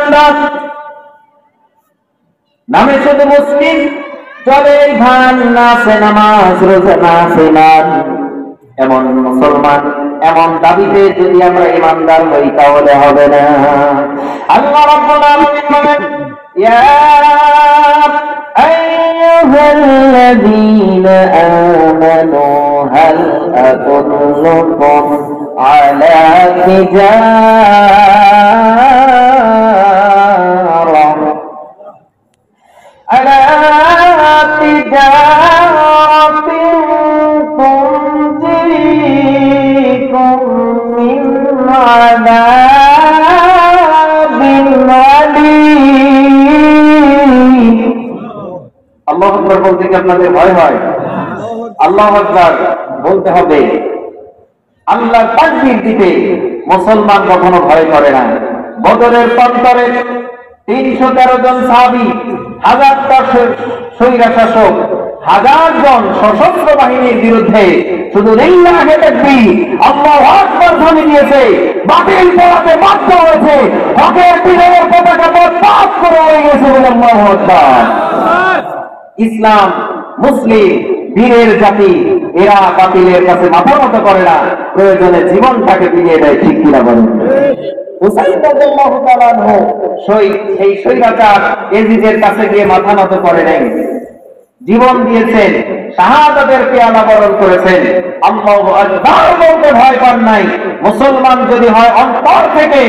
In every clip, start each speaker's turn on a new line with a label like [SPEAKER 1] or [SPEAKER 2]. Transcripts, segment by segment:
[SPEAKER 1] ইমানদার, নামে শুধু মুসলিম, চলে ধান, নাচে নামাজ, রোজা না ফেলান, এমন মুসলমান, এমন দাবিতে যদি আমরা ইমানদার হই তাহলে হবে না। আল্লাহ রাব্বুল আলামিন বলেন, ইয়া আইয়ুহাল্লাযীনা আমানু হাল আদুল্লুকুম আলা আল্লাহু আকবার বলতে কি আপনাদের ভয় হয়? আল্লাহু আকবার বলতে হবে। আল্লাহর তাকবীর দিতে মুসলমান কখনো ভয় করে না। বদরের প্রান্তরে 313 জন সাহাবী, 1000টা স্বৈরশাসক, 1000 জন সশস্ত্র বাহিনীর বিরুদ্ধে শুধু লিল্লাহি তাকবীর, আল্লাহু আকবার ধ্বনি দিয়েছে, বাতিল পড়াতে বাধ্য হয়েছে, হকের বিজয়ের পতাকা পথ করে হয়ে গেছে বলে আল্লাহু আকবার। ইসলাম মুসলিম বীরের জাতি, এরা বাতিলের কাছে মাথা নত করে না, প্রয়োজনে জীবনটাকে দিয়ে দেয়, ঠিক কিনা বলেন? হুসাইন রাদিয়াল্লাহু তাআলা আনহু সেই স্বৈরাচার এজিদের কাছে গিয়ে মাথা নত করে নাই, জীবন দিয়েছেন, শাহাদাতের পেয়ালা বরণ করেছেন। আল্লাহু আকবার বলতে ভয় পান নাই। মুসলমান যদি হয় অন্তর থেকে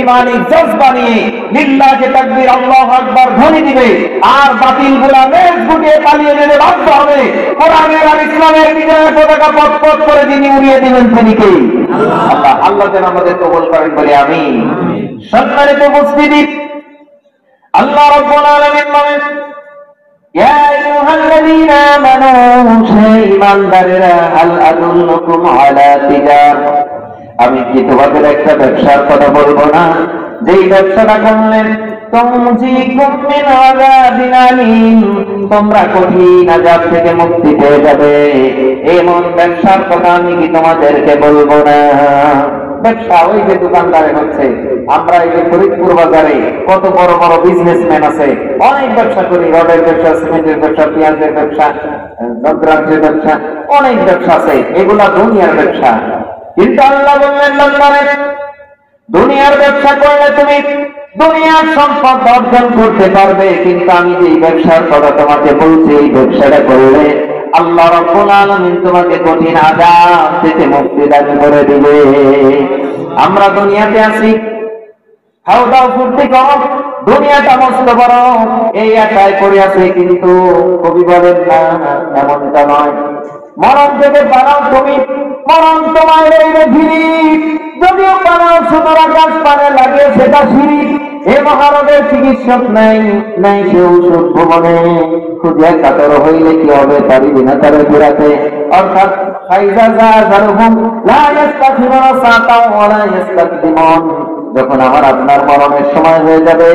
[SPEAKER 1] ঈমানি জজবা নিয়ে লিল্লাহি তাকবীর, আল্লাহু আকবার ধ্বনি দিবে, আর বাতিলগুলা মেজ গুটিয়ে পালিয়ে যেতে বাধ্য হবে। কোরআনের আর ইসলামের বিজয়ের পতাকা পথ করে যিনি উড়িয়ে দিবেন তিনি কে? আল্লাহ। আল্লাহ যেন আমাদের কবুল করেন বলে আমিন। সম্মানিত মুসলিম, আল্লাহ রাব্বুল আলামিন বলেন, ইয়া আইয়ুহাল্লাযীনা আমানু, হে ঈমানদারেরা, হাল আদুল্লুকুম আলা তিজারা, আমি কি তোমাদের একটা ব্যবসার কথা বলবো না, যেই ব্যবসাটা করলেন তুমজিকুম মিন আযাবিন আলীম, তোমরা কঠিন আযাব থেকে মুক্তি পেয়ে যাবে, এমন ব্যবসার কথা আমি কি তোমাদেরকে বলবো না? ব্যবসা ওই যে দোকানদারে হচ্ছে, আমরা এই যে ফরিদপুর বাজারে কত বড় বড় বিজনেসম্যান আছে, অনেক ব্যবসা করি, রডের ব্যবসা, সিমেন্টের ব্যবসা, পেঁয়াজের ব্যবসা, যন্ত্রাংশের ব্যবসা, অনেক ব্যবসা আছে, এগুলা দুনিয়ার ব্যবসা। কিন্তু আল্লাহ বললেন, দুনিয়ার ব্যবসা করলে তুমি দুনিয়ার সম্পদ অর্জন করতে পারবে, কিন্তু আমি যে ব্যবসার কথা তোমাকে বলছি, এই ব্যবসাটা করলে আল্লাহ রাব্বুল আলামিন তোমাকে কঠিন আযাব থেকে মুক্তি দান করে দিবে। আমরা দুনিয়াতে আছি, খাও দাও ফুর্তি করো, দুনিয়াটা মস্ত বড়, এই আশায় পড়ে আছে, কিন্তু কবি বলেন না, এমনটা নয়। মরণ থেকে পালাও তুমি, মরণ তোমায় রইবে ঘিরি, যদিও পালাও শুধু আকাশ পানে লাগে সেটা সিঁড়ি। এ মহারোগের চিকিৎসক নাই, নাই সে ঔষধ ভুবনে, খুঁজিয়া কাতর হইলে কি হবে পারিবি না তারে ঘুরাতে। অর্থাৎ ফাইজা জারহুম লা ইস্তাখিরুনা সাতাও ওয়া লা ইস্তাকদিমুন, যখন আমার আপনার মরণের সময় হয়ে যাবে,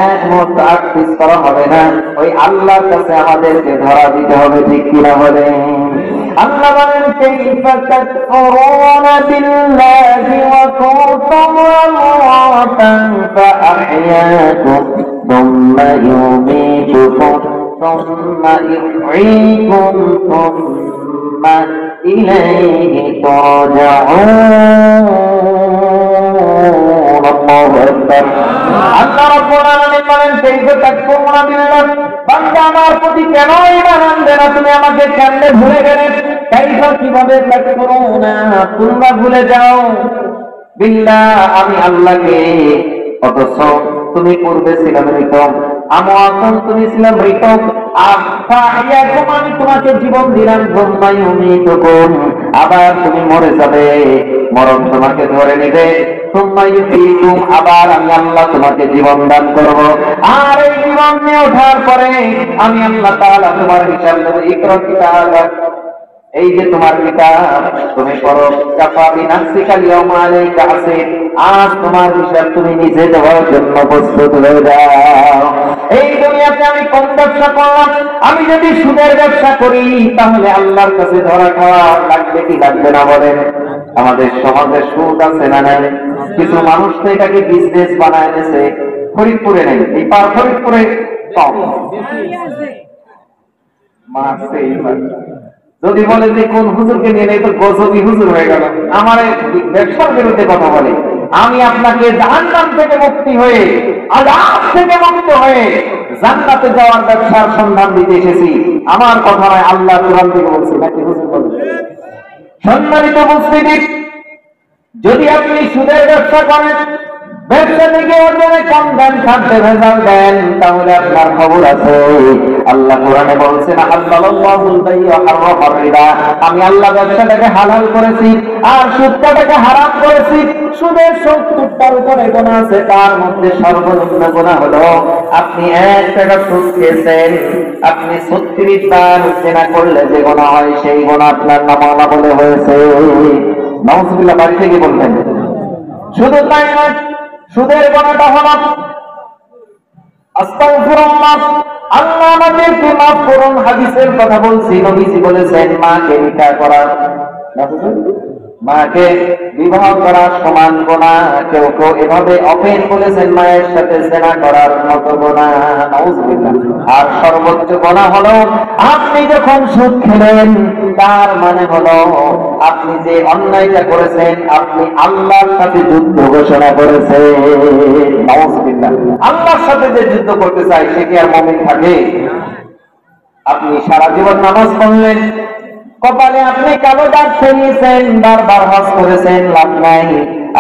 [SPEAKER 1] এক মুহূর্ত আগ পিছ করা হবে না, ওই আল্লাহর কাছে আমাদেরকে ধরা দিতে হবে, ঠিক কিনা বলেন? আল্লাহ বলেন, কাইফা তাকফুরুনা বিল্লাহি ওয়া কুনতুম আমওয়াতান ফাআহইয়াকুম সুম্মা ইউমীতুকুম সুম্মা ইউহয়ীকুম সুম্মা ইলাইহি তুরজাউন। আল্লাহ রাব্বুল আলামিন বলেন, কাইফা তাকফুরুনা বিল্লাহ, বান্দা আমার প্রতি কেন ঈমান আনবে না, তুমি আমাকে কেমনে ভুলে গেলে? কাইফা, কিভাবে, তাকফুরুনা, তোমরা ভুলে যাও, বিল্লাহ, আমি আল্লাহকে, অথচ তুমি পূর্বে ছিলে মৃত, আমওয়াতুন, তুমি ছিলে মৃত, আফাইয়াকুম, আমি তোমাকে জীবন দিলাম, সুম্মা ইউমীতুকুম, আবার তুমি মরে যাবে, মরণ তোমাকে ধরে নেবে, সুম্মা ইউহয়ীকুম, আবার আমি আল্লাহ তোমাকে জীবন দান করব, আর এই জীবন নিয়ে ওঠার পরে আমি আল্লাহ তাআলা তোমার হিসাব নেব। ইকরা কিতাবাক, এই যে তোমার কিতাব তুমি পড়ো, কাফা বিনাফসিকা আল-ইয়াওমা আলাইকা হাসিব, আজ তোমার হিসাব তুমি নিজে দেওয়ার জন্য প্রস্তুত হয়ে যাও। এই দুনিয়াতে আমি কোন ব্যবসা করলাম? আমি যদি সুদের ব্যবসা করি তাহলে আল্লাহর কাছে ধরা খাওয়া লাগবে কি লাগবে না বলেন? আমাদের সমাজে সুদ আছে না নাই? কিছু মানুষ তো এটাকে বিজনেস বানায় নিয়েছে, ফরিদপুরে নেই, এই পার ফরিদপুরে কম মারছে। যদি বলে যে কোন হুজুরকে নিয়ে নেই, তো গজবি হুজুর হয়ে গেল, আমার ব্যবসার বিরুদ্ধে কথা বলে। আমি আপনাকে জাহান্নাম থেকে মুক্তি হয়ে, আযাব থেকে মুক্ত হয়ে জান্নাতে যাওয়ার ব্যবসার সন্ধান দিতে এসেছি। আমার কথা নয়, আল্লাহ কোরআন থেকে বলছে, নাকি হুজুর বলে? সম্মানিত উপস্থিতি, যদি আপনি সুদের ব্যবসা করেন, ব্যবসা থেকে অর্জনে কম দেন, খাদ্যে ভেজাল দেন, তাহলে আপনার খবর আছে। আল্লাহ কোরআনে বলছেন, হালালাল্লাহুল বাই'a ওয়া হারামার রিবা, আমি আল্লাহ ব্যবসাটাকে হালাল করেছি আর সুদটাকে হারাম করেছি। সুদের 70টার উপরে গুনাহ আছে, তার মধ্যে সর্বনিম্ন গুনাহ হলো আপনি 1 টাকা সুদ খেয়েছেন। আপনি 36 বার জিনা করলে যে গুনাহ হয়, সেই গুনাহ আপনার নামালা বলে হয়েছে। নাউযুবিল্লাহ, বাড়ি থেকে বলবেন। শুধু তাই নয়, সুদের গুনাহটা হলো আস্তাগফিরুল্লাহ, আল্লাহ আমাদেরকে মাফ করুন। হাদিসের কথা বলছি, নবীজি বলেছেন, মাকে নিকাহ করা, মাকে বিবাহ করার সমান গুনাহ। কেউ কেউ এভাবে অপেন বলেছেন, মায়ের সাথে জিনা করার মতো গুনাহ। নাউযুবিল্লাহ। আর সর্বোচ্চ গুনাহ হলো আপনি যখন সুদ খেলেন, তার মানে হলো আপনি যে অন্যায়টা করেছেন, আপনি আল্লাহর সাথে যুদ্ধ ঘোষণা করেছেন। নাউযুবিল্লাহ। আল্লাহর সাথে যে যুদ্ধ করতে চায়, সে কি আর মুমিন থাকে? আপনি সারা জীবন নামাজ পড়লেন, কপালে আপনি কালো দাগ ফেলিয়েছেন, বারবার হজ করেছেন, লাভ নাই।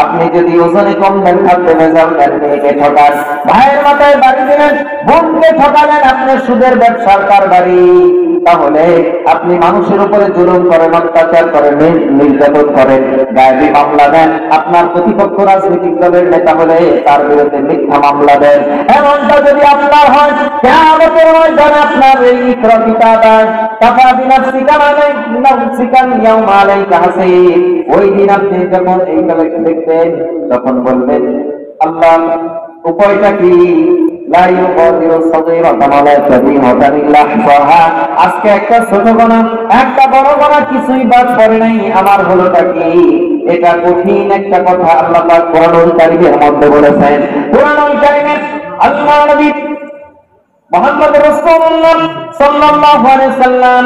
[SPEAKER 1] আপনি যদি ওজনে কম দেন, খাদ্যে ভেজাল দেন, মেয়েকে ঠকান, ভাইয়ের মাথায় বাড়ি দিলেন, বোনকে ঠকালেন, আপনি সুদের ব্যবসার কারবারি, তাহলে আপনি মানুষের উপরে জুলুম করেন, অত্যাচার করেন, নির্যাতন করেন, গায়েবী মামলা দেন, আপনার প্রতিপক্ষ রাজনৈতিক দলের নেতা হলে তার বিরুদ্ধে মিথ্যা মামলা দেন। এমনটা যদি আপনার হয়, কিয়ামতের ময়দানে আপনার এই ইকরাতিটা দেন, কাফা বিনাফসিকা নাফসিকা ইয়াউমা আলাইকা হাসিব। ওই দিন আপনি যখন এই কালেকে দেখবেন, তখন বলবেন, আল্লাহ উপায়টা কি? লা ইউগাদিরু সাগীরাতান ওয়ালা কাবীরাতান ইল্লা আহসাহা। আজকে একটা ছোট গুনাহ, একটা বড় গুনাহ কিছুই বাদ পড়ে নাই, আমার হলোটা কি? এটা কঠিন একটা কথা আল্লাহ পাক কোরআনুল কারীমের মধ্যে বলেছেন। কোরআনুল কারীমে আল্লাহ নবী মুহাম্মদ রাসূলুল্লাহ সাল্লাল্লাহু আলাইহি সাল্লাম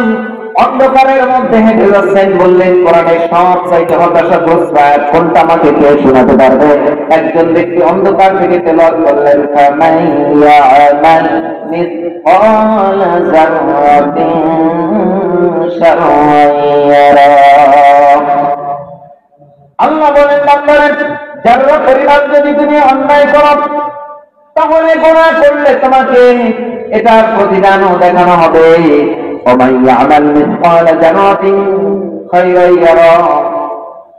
[SPEAKER 1] অন্ধকারের মধ্যে হেঁটে যাচ্ছেন, বললেন, কোরআনের সবচাইতে হতাশাগ্রস্ত আয়াত কোনটা, আমাকে কেউ শোনাতে পারবে? একজন ব্যক্তি অন্ধকার থেকে তেলাওয়াত করলেন, ফামান ইয়া'মাল মিসকালা যাররাতিন শাররান ইয়ারা। আল্লাহ বলেন, বান্দারে, যারা পরিমাণ যদি তুমি অন্যায় করো, তাহলে গুনাহ করলে তোমাকে এটার প্রতিদানও দেখানো হবে। ওমান ইয়া'মাল মিসকালা যাররাতিন খায়রান ইয়ারা।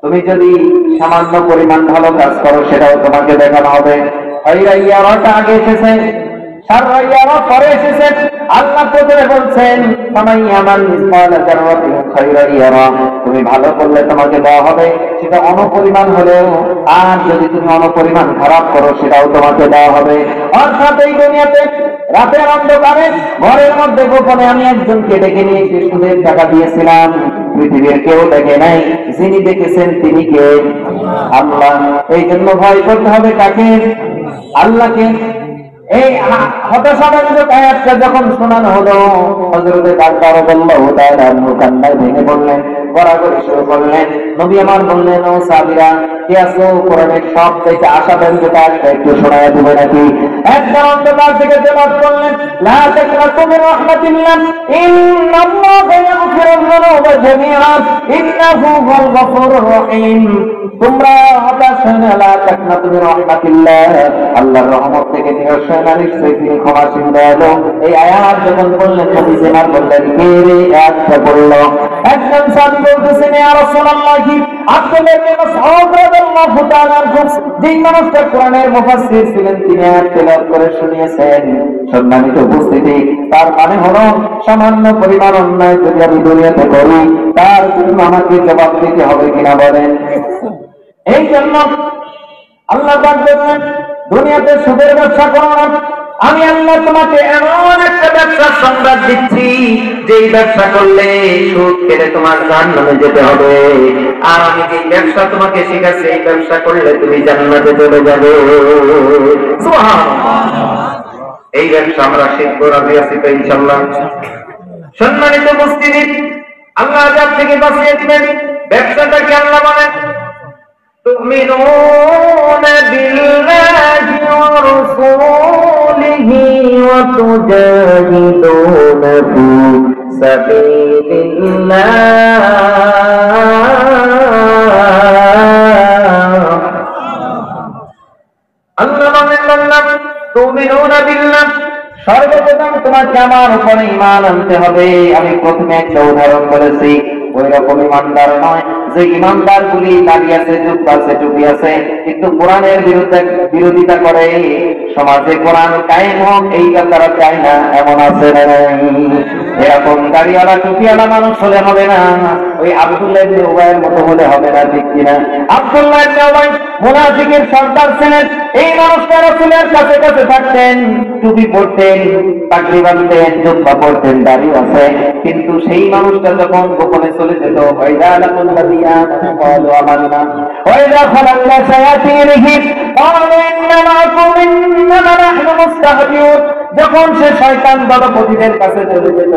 [SPEAKER 1] তুমি যদি সামান্য পরিমাণ ভালো কাজ করো, সেটাও তোমাকে দেখানো হবে। খায়রান ইয়ারাটা আগে এসেছে, শাররান ইয়ারা পরে এসেছে। আল্লাহ প্রথমে বলছেন, ওমান ইয়া'মাল মিসকালা যাররাতিন খায়রান ইয়ারা, তুমি ভালো করলে তোমাকে দেওয়া হবে, সেটা অনপরিমাণ হলেও। আর যদি তুমি অনপরিমাণ খারাপ করো, সেটাও তোমাকে দেওয়া হবে। অর্থাৎ এই দুনিয়াতে রাতের অন্ধকারে ঘরের মধ্যে গোপনে আমি একজনকে ডেকে নিয়ে এসে সুদের টাকা দিয়েছিলাম, পৃথিবীর কেউ দেখে নাই, যিনি দেখেছেন তিনি কে? আল্লাহ। এই জন্য ভয় করতে হবে কাকে? আল্লাহকে। এই হতাশাজনক আয়াতটা যখন শোনানো হলো, হযরত আবু রাদিয়াল্লাহু তাআলা কান্নায় ভেঙে পড়লেন, গড়াগড়ি শুরু করলেন। নবী আমার বললেন, ও সাহাবীরা, কে আছো? কোরআনের সবচেয়ে আশাব্যঞ্জক আয়াতটা একটু শোনায় দিবে নাকি? একদম অন্ধকার থেকে তেলাওয়াত করলেন, লা তাকনাতু মির রাহমাতিল্লাহ, ইন্নাল্লাহা ইয়াগফিরুয যুনুবা জামিআন, ইন্নাহু হুয়াল গফুরুর রহিম। তোমরা হতাশ হও না, লা তাকনাতু মির রাহমাতিল্লাহ, আল্লাহর রহমত থেকে নিরাশ হও না, নিশ্চয়ই তিনি ক্ষমাশীল দয়ালু। এই আয়াত যখন বললেন, নবী আমার বললেন, কে রে আয়াতটা বলল? একজন সাহাবী বলতেছেন, ইয়া রাসূলুল্লাহ, আব্দুল্লাহ ইবনে মাসউদ রাদিয়াল্লাহু তাআলা আনহু, যিনি মানুষটা কোরআনের মুফাসসির ছিলেন, তিনি আয়াত তেলাওয়াত করে শুনিয়েছেন। সম্মানিত উপস্থিতি, তার মানে হলো সামান্য পরিমাণ অন্যায় যদি আমি দুনিয়াতে করি, তার জন্য আমাকে জবাব দিতে হবে কিনা বলেন? এই জন্য আল্লাহ পাক বলেন, দুনিয়াতে সুদের ব্যবসা করো না, আমি আল্লাহ তোমাকে এমন একটা ব্যবসার সংবাদ দিচ্ছি, যেই ব্যবসা করলে সুদ খেলে তোমার জাহান্নামে যেতে হবে। আর আমি যে ব্যবসা তোমাকে শিখাচ্ছি, এই ব্যবসা করলে তুমি জান্নাতে চলে যাবে। সুবহানাল্লাহ। আমরা শিখবো, রাজি আছি তো ইনশাআল্লাহ? সম্মানিত উপস্থিতি, আল্লাহ আযাব থেকে বাঁচিয়ে দিবেন। ব্যবসাটাকে আল্লাহ বলেন তুমিনুনা বিল্লাহি ওয়া রাসূলিহি ওয়া তুজাহিদুনা ফি সাবিলিল্লাহ। আল্লাহ বলেন তুমিনুনা বিল্লাহ, সর্বপ্রথম তোমাকে আমার উপরে ঈমান আনতে হবে। আমি প্রথমে একটা উদাহরণ বলেছি, ওই রকম ঈমানদার নয় যে ঈমানদার গুলি দাড়ি আছে, জুব্বা আছে, টুপি আছে, কিন্তু কোরআনের বিরোধিতা করে। সমাজে কোরআন কায়েম হোক এইটা তারা চায় না, এমন আছে না? এরকম দাড়িওয়ালা টুপিওয়ালা মানুষ হলে হবে না, ওই আব্দুল্লাহ ইবনে উবাইয়ের মতো হলে হবে না, ঠিক কিনা? আব্দুল্লাহ ইবনে উবাই মুনাফিকের সর্দার ছিলেন। এই মানুষটা রাসূলের কাছে কাছে থাকতেন, টুপি পরতেন, পাগড়ি বাঁধতেন, জুব্বা পরতেন, দাড়ি আছে, কিন্তু সেই মানুষটা যখন গোপনে চলে যেত, ওয়াইদা লাকুল্লাযিনা ক্বালু আমান্না ওয়াইদা খালাল্লা শায়াতিনহিম ক্বালু ইন্না মাআকুম ইন্নামা নাহনু মুস্তাহজিউন, যখন সে শয়তান দলপতিদের কাছে চলে যেত,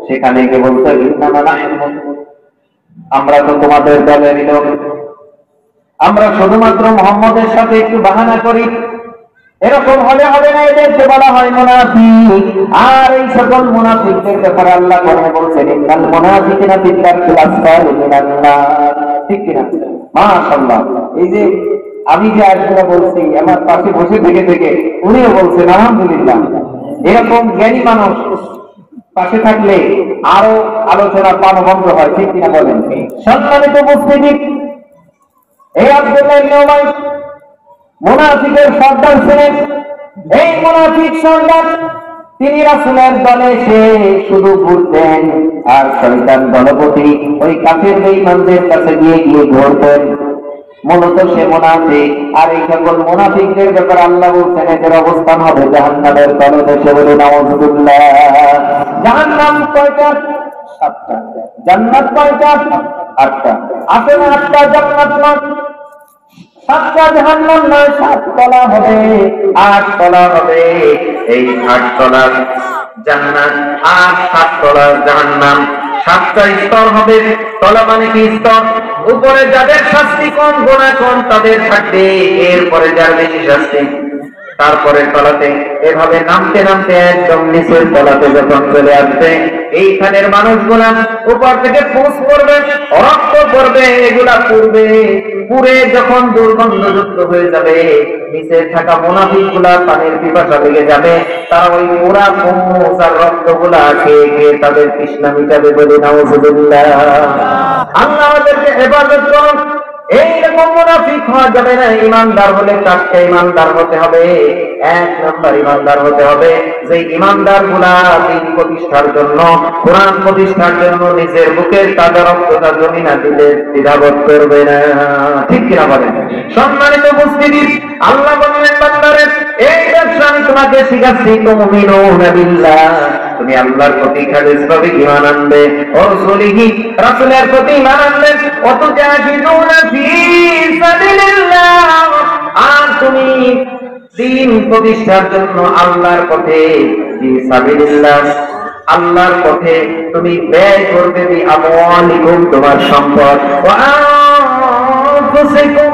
[SPEAKER 1] সেখানে গিয়ে বলতো ইন্নামা নাহনু, আমরা তো তোমাদের দলেরই লোক, আমরা শুধুমাত্র মুহাম্মদের সাথে একটু বাহানা করি। এরকম হলে হবে না, এদেরকে বলা হয় মুনাফিক। আর এই সকল মুনাফিকদের ব্যাপারে আল্লাহ কোরআনে বলছেন ইন্নাল মুনাফিকিনা ফি দারকিল আসফালি মিনান নার, ঠিক কিনা? মাশাআল্লাহ। এই যে আমি যে আয়াতগুলো বলছি, আমার পাশে বসে থেকে থেকে উনিও বলছেন আলহামদুলিল্লাহ। এরকম জ্ঞানী মানুষ পাশে থাকলে আরো আলোচনা প্রাণবন্ত হয়, ঠিক কিনা বলেন? সম্মানিত উপস্থিতি, এই আব্দুল্লাহ ইবনে উবাই মুনাফিকের সর্দার ছিলেন। এই মুনাফিক সর্দার তিনি রাসূলের দলে এসে শুধু ঘুরতেন, আর শয়তান দলপতি ওই কাফের বেঈমানদের কাছে গিয়ে গিয়ে ঘুরতেন। মূলত সে মুনাফিক। আর এই সকল মুনাফিকদের ব্যাপারে আল্লাহ বলছেন এদের অবস্থান হবে জাহান্নামের তলদেশে, বলে নাউযুবিল্লাহ। জাহান্নাম কয়টা? 7টা। জান্নাত কয়টা? 8টা। আছে না 8টা জান্নাত? না, 7টা জাহান্নাম নয়, 7 তলা হবে, 8 তলা হবে। এই 8 তলার জান্নাত আর 7 তলার জাহান্নাম, 7টা স্তর হবে। তলা মানে কি? স্তর। উপরে যাদের শাস্তি কম, গুনাহ কম, তাদের থাকবে, এরপরে যার বেশি শাস্তি তারপরে তলাতে, এভাবে নামতে নামতে একদম নিচের তলাতে যখন চলে আসবে, এইখানের মানুষগুলা উপর থেকে পুষ করবে, রক্ত পড়বে, এগুলা পুড়বে, পুড়ে যখন দুর্গন্ধযুক্ত হয়ে যাবে, নিচে থাকা মুনাফিকগুলা পানির পিপাসা লেগে যাবে, তারা ওই পোড়া পুষ আর রক্তগুলা খেয়ে খেয়ে তাদের তৃষ্ণা মিটাবে, বলে নাউযুবিল্লাহ। আল্লাহ আমাদেরকে হেফাজত করুন। এইরকম মুনাফিক হওয়া যাবে না। ঈমানদার হলে 4টা ঈমানদার হতে হবে। 1 নম্বর ঈমানদার হতে হবে যে ঈমানদার গুলা দ্বীন প্রতিষ্ঠার জন্য, কোরআন প্রতিষ্ঠার জন্য নিজের বুকের তাজা রক্তটা জমিনা দিলে দ্বিধাবোধ করবে না, ঠিক কিনা বলেন? সম্মানিত উপস্থিতি, আল্লাহ বললেন বান্দারে এই ব্যবসা আমি তোমাকে শিখাচ্ছি, তুমিনুনা বিল্লাহ, তুমি আল্লাহর প্রতি খালিসভাবে ঈমান আনবে, ও রাসূলিহি, রাসূলের প্রতি ঈমান আনবে, অত জাহিদুনা ফি সাবিলিল্লাহ, আর তুমি দ্বীন প্রতিষ্ঠার জন্য আল্লাহর পথে, ফি সাবিলিল্লাহ, আল্লাহর পথে তুমি ব্যয় করবে, বি আমওয়ালিকুম, তোমার সম্পদ, ওয়া আনফুসিকুম,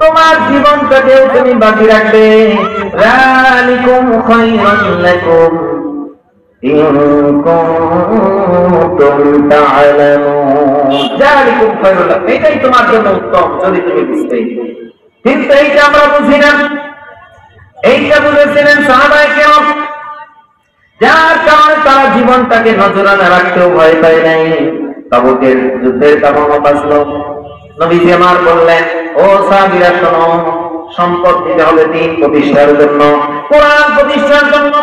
[SPEAKER 1] তোমার জীবনটাকেও তুমি বাকি রাখবে, যালিকুম খায়রুল লাকুম ইন কুনতুম তা'লামুন, যালিকুম খায়রুল লাকুম, এটাই তোমার জন্য উত্তম যদি তুমি বুঝতে। কিন্তু এইটা আমরা বুঝি না। এইটা বুঝেছিলেন সাহাবায়ে কেরাম, যার কারণে তারা জীবনটাকে নজরানা রাখতেও ভয় পায় নাই। তাবুকের যুদ্ধের কারণে বাঁচলো। নবীজি আমার বললেন, ও সাহাবীরা শোনো, সম্পদ দিতে হবে দ্বীন প্রতিষ্ঠার জন্য, কোরআন প্রতিষ্ঠার জন্য।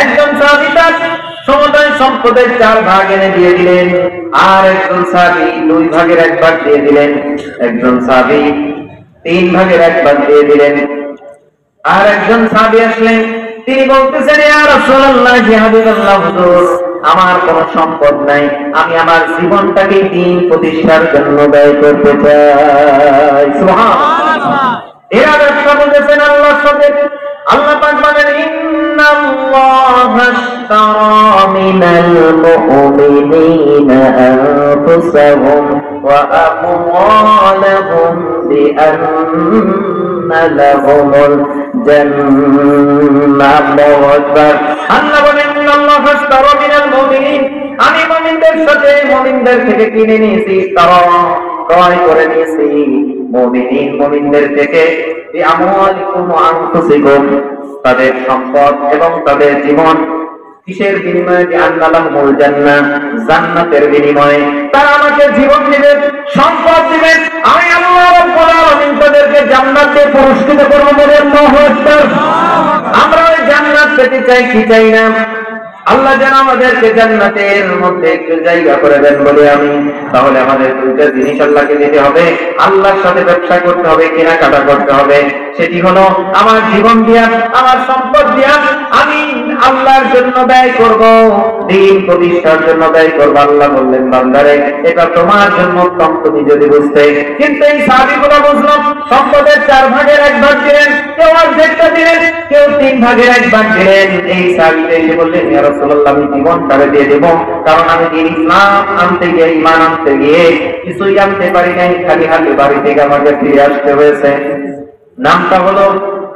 [SPEAKER 1] একজন সাহাবী তার সমুদায় সম্পদের 4 ভাগ এনে দিয়ে দিলেন, আর একজন সাহাবী 2 ভাগের 1 ভাগ দিয়ে দিলেন, একজন সাহাবী 3 ভাগের 1 ভাগ দিয়ে দিলেন। আর একজন সাহাবী আসলেন, তিনি বলতেছেন, ইয়া রাসূলুল্লাহ, ইয়া হাবিবাল্লাহ, হুজুর, আমার কোনো সম্পদ নাই, আমি আমার জীবনটাকে দ্বীন প্রতিষ্ঠার জন্য ব্যয় করতে চাই। সুবহানাল্লাহ। এরা ব্যবসা বলেছেন আল্লাহর সাথে। আল্লাহ পাক বলেন, ইন্নাল্লাহ
[SPEAKER 2] ইন্নাল্লাহা আশতারা মিনাল মুমিনিনা আনফুসাহুম ওয়া আমওয়ালাহুম বিআন্না লাহুমুল জান্নাহ। আল্লাহু আকবার। আল্লাহ বলেন ইন্নাল্লাহা আশতারা মিনাল মুমিনিন, আমি মুমিনদের সাথে মুমিনদের থেকে কিনে নিয়েছি, তারা ক্রয় করে নিয়েছি মুমিনদের থেকে বিআমওয়ালিকুম ওয়া আনফুসিকুম, তাদের সম্পদ এবং তাদের জীবন। কিসের বিনিময়ে? বিআন্না লাহুমুল জান্নাহ, জান্নাতের বিনিময়ে। তারা আমাকে জীবন দিবেন, সম্পদ দিবেন, আমি আল্লাহ রাব্বুল আলামিন তাদেরকে জান্নাত দিয়ে পুরস্কৃত করব। বলে আল্লাহু আকবার। আমরা ওই জান্নাত পেতে চাই কি চাই না? আল্লাহ যেন আমাদেরকে জান্নাতের মধ্যে একটু জায়গা করে দেন বলে আমি। তাহলে আমাদের দুইটা জিনিস আল্লাহকে দিতে হবে, আল্লাহর সাথে ব্যবসা করতে হবে, কেনাকাটা করতে হবে। সেটি হলো আমার জীবন দিয়া, আমার সম্পদ দিয়া আমি আল্লাহর জন্য ব্যয় করব, দ্বীন প্রতিষ্ঠার জন্য ব্যয় করব। আল্লাহ বললেন, বান্দারে এটা তোমার জন্য উত্তম, তুমি যদি বুঝতে। কিন্তু এই সাহাবীগুলো বুঝলো, সম্পদের 4 ভাগের 1 ভাগ দিলেন, কেউ অর্ধেকটা দিলেন, কেউ 3 ভাগের 1 ভাগ দিলেন। এই সাহাবীরা এসে বললেন, ইয়া রাসূলুল্লাহ, আমি জীবন তারে দিয়ে দেব, কারণ আমি দিন ইসলাম আনতে গিয়ে, ঈমান আনতে গিয়ে কিছুই আনতে পারি নাই, খালি হাতে বাড়ি থেকে আমাকে ফিরে আসতে হয়েছে। নামটা হলো,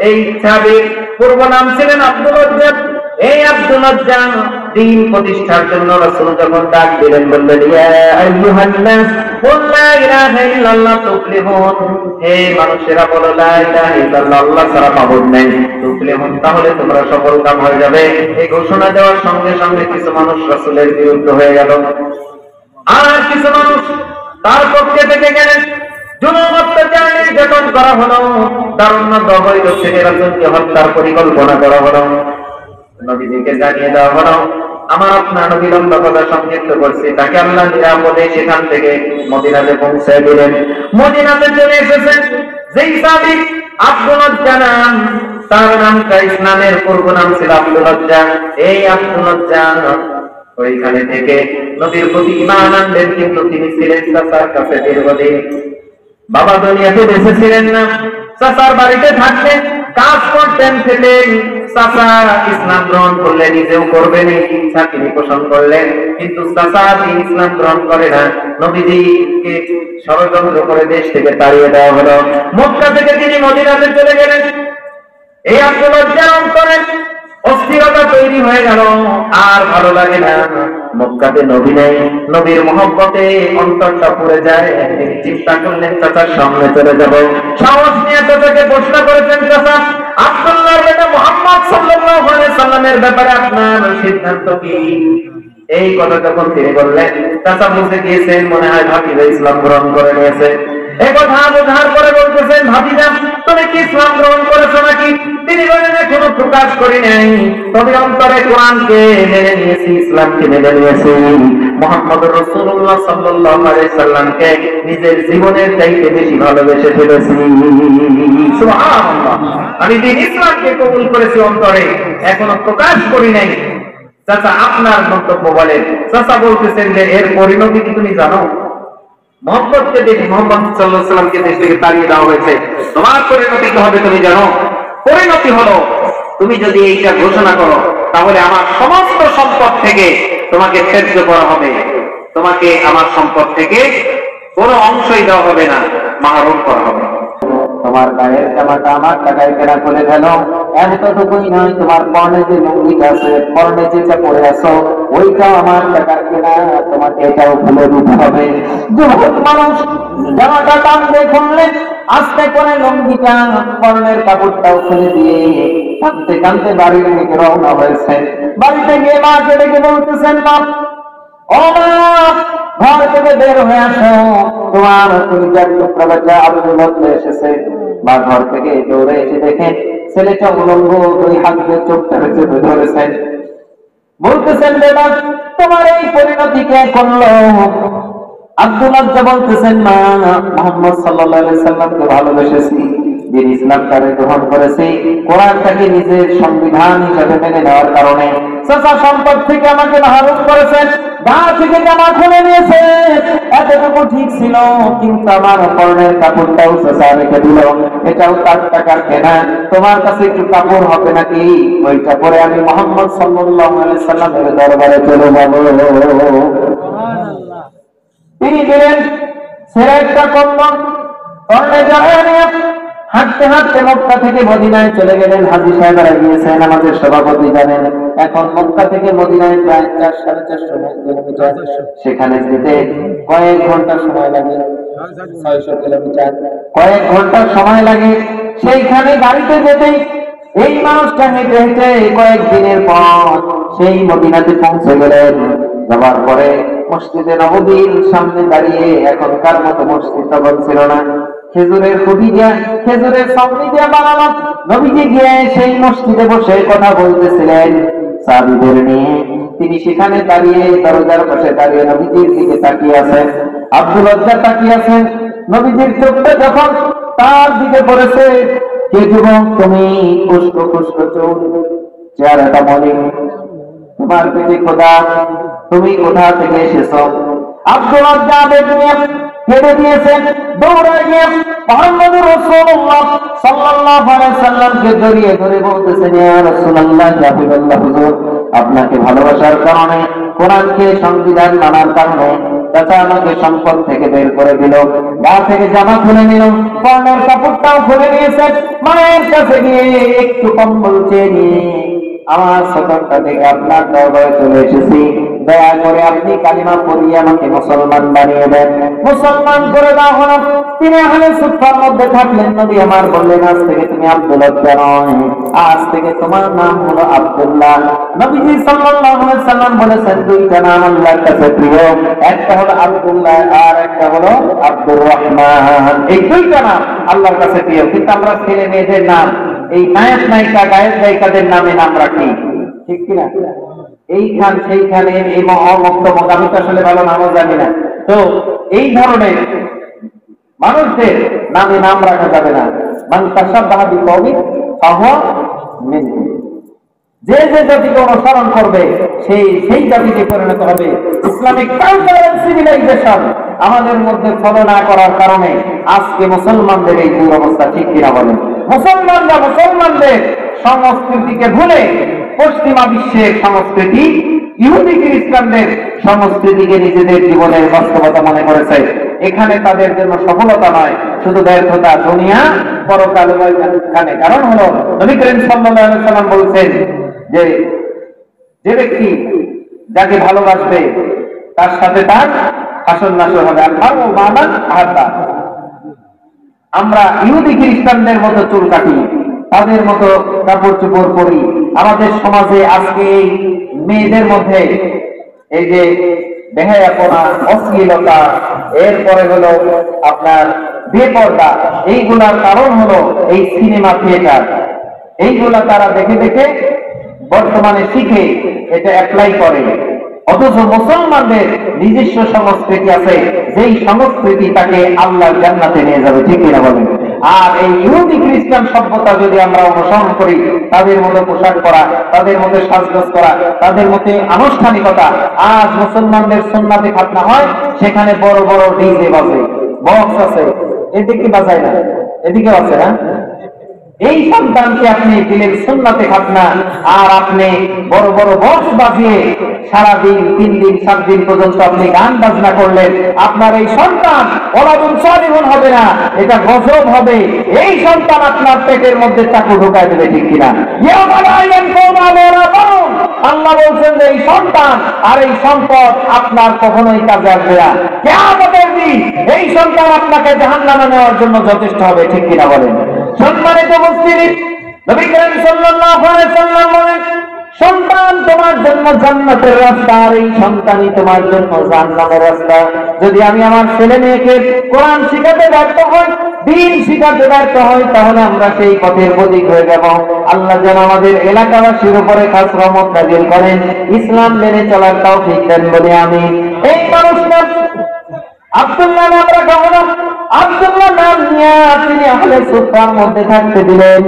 [SPEAKER 2] এই সাহাবীর পূর্ব নাম ছিলেন আব্দুল উজ্জা। এই আব্দুল উজ্জা দ্বীন প্রতিষ্ঠার জন্য রাসূল যখন ডাক দিলেন, বললেন, ইয়া আইয়ুহান নাস কুল লা ইলাহা ইল্লাল্লাহ তুফলিহুন, হে মানুষেরা বলো লা ইলাহা ইল্লাল্লাহ, আল্লাহ ছাড়া মাবুদ নেই, তুফলিহুন, তাহলে তোমরা সফল কাম হয়ে যাবে। এই ঘোষণা দেওয়ার সঙ্গে সঙ্গে কিছু মানুষ রাসূলের বিরুদ্ধে হয়ে গেল, আর কিছু মানুষ তার পক্ষে থেকে গেলেন। জুলুম অত্যাচার নির্যাতন করা হলো, দারুণ অবৈধ থেকে রাসূলকে হত্যার পরিকল্পনা করা হলো। নবীজিকে জানিয়ে দেওয়া হলো, আমার আপনার নবী লম্বা কথা সংক্ষিপ্ত করছি, তাকে আল্লাহ নিরাপদে সেখান থেকে মদিনাতে পৌঁছে দিলেন। মদিনাতে চলে এসেছেন যেই সাহাবী আব্দুল উজ্জা নাম, তার নামটা ইসলামের পূর্ব নাম ছিল আব্দুল উজ্জা। এই আব্দুল উজ্জা ওইখানে থেকে নবীর প্রতি ঈমান আনলেন, কিন্তু তিনি ছিলেন চাচার কাছে দীর্ঘদিন। বাবা দুনিয়াতে বেঁচে ছিলেন না, চাচার বাড়িতে থাকতেন, কাজ করতেন, খেতেন। চাচা ইসলাম গ্রহণ করলে নিজেও করবেন এই ইচ্ছা তিনি পোষণ করলেন, কিন্তু চাচা ইসলাম গ্রহণ করে না। নবীজিকে ষড়যন্ত্র করে দেশ থেকে তাড়িয়ে দেওয়া হলো। মক্কা থেকে তিনি মদিনাতে চলে গেলেন। এই আব্দুল উজ্জার অন্তরে অস্থিরতা তৈরি হয়ে গেল, আর ভালো লাগে না। মক্কাতে নবী নেই, নবীর মহব্বতে অন্তরটা পুড়ে যায়। তিনি চিন্তা করলেন, চাচার সামনে চলে যাব। সাহস নিয়ে চাচাকে প্রশ্ন করেছেন, চাচা আব্দুল্লাহর বেটা মুহাম্মদ সাল্লাল্লাহু আলাইহি সাল্লামের ব্যাপারে আপনার সিদ্ধান্ত কি? এই কথা যখন তিনি বললেন, চাচা বুঝে গিয়েছেন, মনে হয় ভাতিজা ইসলাম গ্রহণ করে নিয়েছে। এই কথা বোঝার পরে বলতেছেন, ভাতিজা তুমি কি ইসলাম গ্রহণ করেছো নাকি? তিনি বলেন, এখনো প্রকাশ করি নাই, তবে অন্তরে কোরআনকে মেনে নিয়েছি, ইসলামকে মেনে নিয়েছি, মুহাম্মদুর রাসূলুল্লাহ সাল্লাল্লাহু আলাইহি সাল্লামকে নিজের জীবনের চাইতে বেশি ভালোবেসে ফেলেছি। সুবহানাল্লাহ, আমি দিন ইসলামকে কবুল করেছি অন্তরে, এখনো প্রকাশ করি নাই। চাচা আপনার মন্তব্য বলেন। চাচা বলতেছেন যে এর পরিণতি কি তুমি জানো? মোহাম্মদকে দেখি, মোহাম্মদ সাল্লাল্লাহু আলাইহি সাল্লামকে দেশ থেকে তাড়িয়ে দেওয়া হয়েছে, তোমার পরিণতি কি হবে তুমি জানো? পরিণতি হলো, তুমি যদি এইটা ঘোষণা করো, তাহলে আমার সমস্ত সম্পদ থেকে তোমাকে ত্যায্য করা হবে, তোমাকে আমার সম্পদ থেকে কোনো অংশই দেওয়া হবে না, মাহরুম করা হবে। তোমার গায়ের জামাটা আমার টাকায় কেনা করে ফেলো। এতটুকুই নয়, তোমার পরনে যে লুঙ্গিটা আছে, পরনে যেটা পরে আছো, ওইটাও আমার টাকার কেনা, তোমাকে এটাও খুলে দিতে হবে। যুবক মানুষ জামাটা টানতে খুললেন, আস্তে করে লুঙ্গিটা, পরনের কাপড়টাও খুলে দিয়ে কাঁদতে কাঁদতে বাড়ির দিকে রওনা হয়েছে। বাড়িতে গিয়ে মাকে ডেকে বলতেছেন, মা ও মা, ঘর থেকে বের হয়ে আসো, তোমার কলিজার টুকরা বাচ্চা আব্দুল উজ্জা এসেছে। মা ঘর থেকে দৌড়ে এসে দেখেন ছেলেটা উলঙ্গ, 2 হাত দিয়ে চোখটা চেপে ধরেছেন। বলতেছেন, বেটা তোমার এই পরিণতি কে করলো? আব্দুল উজ্জা বলতেছেন, মা মুহাম্মদ সাল্লাল্লাহু আলাইহি সাল্লামকে ভালোবেসেছি,
[SPEAKER 1] দিন ইসলামটাকে গ্রহণ করেছি কোরআনটাকে নিজের সংবিধান হিসেবে মেনে নেওয়ার কারণে। চাচা সম্পদ থেকে আমাকে মাহরুম করেছেন, গা থেকে জামা খুলে নিয়েছে, এতটুকু ঠিক ছিল, কিন্তু আমার পরনের কাপড়টাও চাচা রেখে দিল, এটাও তার টাকার কেনা, তোমার কাছে একটু কাপড় হবে নাকি? ওইটা পরে আমি মুহাম্মদ সাল্লাল্লাহু আলাইহি সাল্লামের দরবারে চলে যাব। তিনি দিলেন ছেড়ে একটা কম্বল, পরনে জড়ায় নিয়ে হাঁটতে হাঁটতে মক্কা থেকে মদিনায় চলে গেলেন। হাজী সাহেবরা গিয়েছেন, আমাদের সভাপতি জানেন, এখন মক্কা থেকে মদিনায় প্রায় 400-450 কিলোমিটার, সেখানে যেতে কয়েক ঘন্টা সময় লাগে, 600 কিলোমিটার, কয়েক ঘন্টা সময় লাগে। সেইখানে গাড়িতে যেতেই এই মানুষটা হেঁটে হেঁটে কয়েক দিনের পর সেই মদিনাতে পৌঁছে গেলেন। যাওয়ার পরে মসজিদে নববীর সামনে দাঁড়িয়ে, এখনকার মতো মসজিদ তখন ছিল না, খেজুরের খুঁটি দিয়া, খেজুরের সামনে দিয়া বানানো, নবীজি গিয়ে সেই মসজিদে বসে কথা বলতেছিলেন সাহাবীদের নিয়ে। তিনি সেখানে দাঁড়িয়ে দরজার পাশে দাঁড়িয়ে নবীজির দিকে তাকিয়ে আছেন, আব্দুল লজ্জা তাকিয়ে আছেন। নবীজির চোখটা যখন তার দিকে পড়েছে, কে যুবক তুমি? খুশকো খুশকো চোখ, চেহারাটা মলিন, তোমার পেটে খোদা, তুমি কোথা থেকে এসেছো? আব্দুল লজ্জা আবেগ নিয়ে কেঁদে দিয়েছেন, দৌড়ে গিয়ে মুহাম্মদুর রাসূলুল্লাহ সাল্লাল্লাহু আলাইহি সাল্লামকে জড়িয়ে ধরে বলতেছেন, ইয়া রাসূলুল্লাহ, ইয়া হাবিবাল্লাহ, হুজুর আপনাকে ভালোবাসার কারণে, কোরআনকে সংবিধান মানার কারণে চাচা আমাকে সম্পদ থেকে বের করে দিল, গা থেকে জামা খুলে নিল, পরনের কাপড়টাও খুলে নিয়েছে, মায়ের কাছে গিয়ে একটু কম্বল চেয়ে নিয়ে আমার সতর্কতা থেকে আপনার দরবারে চলে এসেছি, দয়া করে আপনি কালিমা পড়িয়ে আমাকে মুসলমান বানিয়ে দেন, মুসলমান করে দাও। হলো তিনি আহলে সুফার মধ্যে থাকলেন। নবী আমার বললেন, আজ থেকে তুমি আব্দুল্লাহ নয়, আজ থেকে তোমার নাম হলো আব্দুল্লাহ। নবীজি সাল্লাল্লাহু আলাইহি সাল্লাম বলেছেন, দুইটা নাম আল্লাহর কাছে প্রিয়, একটা হলো আব্দুল্লাহ আর একটা হলো আব্দুর রহমান। এই দুইটা নাম আল্লাহর কাছে প্রিয়, কিন্তু আমরা ছেলে মেয়েদের নাম, এই নায়ক নায়িকা গায়ক গায়িকাদের নামে নাম রাখি, ঠিক কিনা? এইখান সেইখানে এই মহম্মদ, আমি তো আসলে ভালো নামও জানি না, তো এই ধরনের মানুষদের নামে নাম রাখা যাবে না। মান তাশাব্বাহা বিকওমিন ফাহুয়া মিনহুম। যে যে জাতিকে অনুসরণ করবে সেই সেই জাতিকে পরিণত হবে। ইসলামিক কালচার এন্ড সিভিলাইজেশন আমাদের মধ্যে ফলো না করার কারণে আজকে মুসলমানদের এই দুরবস্থা, ঠিক কিনা বলেন? মুসলমানরা মুসলমানদের সংস্কৃতিকে ভুলে পশ্চিমা বিশ্বের সংস্কৃতি, ইহুদি খ্রিস্টানদের সংস্কৃতিকে নিজেদের জীবনের বাস্তবতা মনে করেছে। এখানে তাদের জন্য সফলতা নয়, শুধু ব্যর্থতা, দুনিয়া পরকাল এখানে। কারণ হলো নবী করিম সাল্লাল্লাহু আলাইহি সাল্লাম বলছেন যে যে ব্যক্তি যাকে ভালোবাসবে তার সাথে তার হাসর নাসর হবে। আমরা ইহুদি খ্রিস্টানদের মতো চুল কাটি, তাদের মতো কাপড় চোপড় পরি। আমাদের সমাজে আজকে এই মেয়েদের মধ্যে এই যে বেহায়াপনা, অশ্লীলতা, এরপরে হলো আপনার বেপর্দা, এইগুলার কারণ হলো এই সিনেমা থিয়েটার। এইগুলা তারা দেখে দেখে বর্তমানে শিখে এটা অ্যাপ্লাই করে। অথচ মুসলমানদের নিজস্ব সংস্কৃতি আছে, যেই সংস্কৃতি তাকে আল্লাহর জান্নাতে নিয়ে যাবে, ঠিক কিনা বলেন? আর এই ইহুদি খ্রিস্টান সভ্যতা যদি আমরা অনুসরণ করি, তাদের মতো পোশাক পরা, তাদের মতো সাজগোজ করা, তাদের মতো আনুষ্ঠানিকতা, আজ মুসলমানদের সুন্নাতে খাতনা হয়, সেখানে বড় বড় ডিজে বাজে, বক্স আছে, এদিকে বাজায় না, এদিকে আছে না। এই সন্তানকে আপনি দিলেন সুন্নাতে খাতনা, আর আপনি বড় বড় বক্স বাজিয়ে সারাদিন 3 দিন 7 দিন পর্যন্ত আপনি গান বাজনা করলেন, আপনার এই সন্তান ওলাদুন সালিহুন হবে না, এটা গজব হবে। এই সন্তান আপনার পেটের মধ্যে চাকু ঢুকায় দেবে, ঠিক কিনা? আল্লাহ বলছেন যে এই সন্তান আর এই সম্পদ আপনার কখনোই কাজে আসবে না। কিয়ামতের দিন এই সন্তান আপনাকে জাহান্নামে নেওয়ার জন্য যথেষ্ট হবে, ঠিক কিনা বলেন? সম্মানিত মুসলিম, নবী করিম সাল্লাল্লাহু আলাইহি সাল্লাম বলেন, সন্তান তোমার জন্য জান্নাতের রাস্তা, আর এই সন্তানই তোমার জন্য জাহান্নামের রাস্তা। যদি আমি আমার ছেলে মেয়েকে কোরআন শিখাতে ব্যর্থ হই, দ্বীন শিখাতে ব্যর্থ হই, তাহলে আমরা সেই পথের পথিক হয়ে যাব। আল্লাহ যেন আমাদের এলাকাবাসীর উপরে খাস রহমত নাযিল করেন, ইসলাম মেনে চলার তৌফিক দেন বলে আমি। এই মানুষটা আব্দুল্লাহ নাম রাখা হলো। আব্দুল্লাহ নাম নিয়ে তিনি আহলে সুফার মধ্যে থাকতে দিলেন।